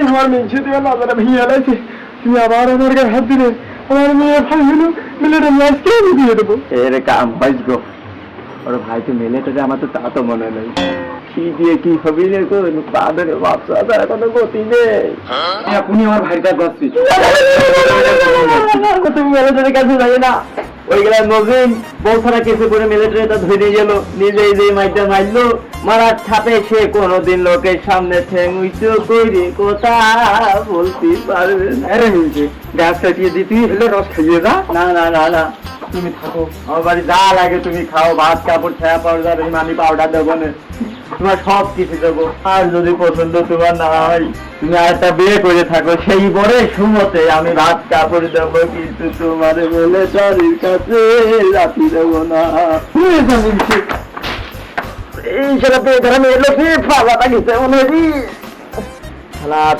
আমার মেয়ে দিয়ে লাজারা ভেঙে এলাইছে, তুমি আবার আমার গায়ে হাত দিলে, আমার মেয়ে ভাই হলো মিলেটা আজকে আমি দিয়ে দেবো। এর কাম হয়েছ গো, ওর ভাই তো মেলেটা আমার তো তা তো মনে নেই, কি দিয়ে কি হবি রে গো, পা ধরে বাচ্চা তার কোনো গতি নেই। আপনি আমার ভাইটা করছি তুমি মেলেটারের কাছে যাই না, ওইগুলা নবীন বৌসারা কেসে করে মিলিটারিটা ধরে গেল, নিজেই যে মাইটা মারলো, মারার ছাপে সে কোনোদিন লোকের সামনে ঠেং উঁচু করে কথা বলতে পারবে না। আরে মিলছে গ্যাস কাটিয়ে দিতে হলে রস খাইয়ে যা। না না না না, তুমি থাকো, আমার বাড়ি যা লাগে তুমি খাও, ভাত কাপড় ছায়া পাউডার, আমি পাউডার দেবো না, তোমার সব কিছু দেবো। আর যদি পছন্দ তোমার না হয়, তুমি আরেকটা বিয়ে করে থাকো, সেই পরে সুমতে আমি ভাত কাপড় দেবো, কিন্তু তোমার বলে শরীর কাছে রাখি দেবো না। এই সেটা তো এখানে এলো কি পাওয়াটা গেছে মনে হয়।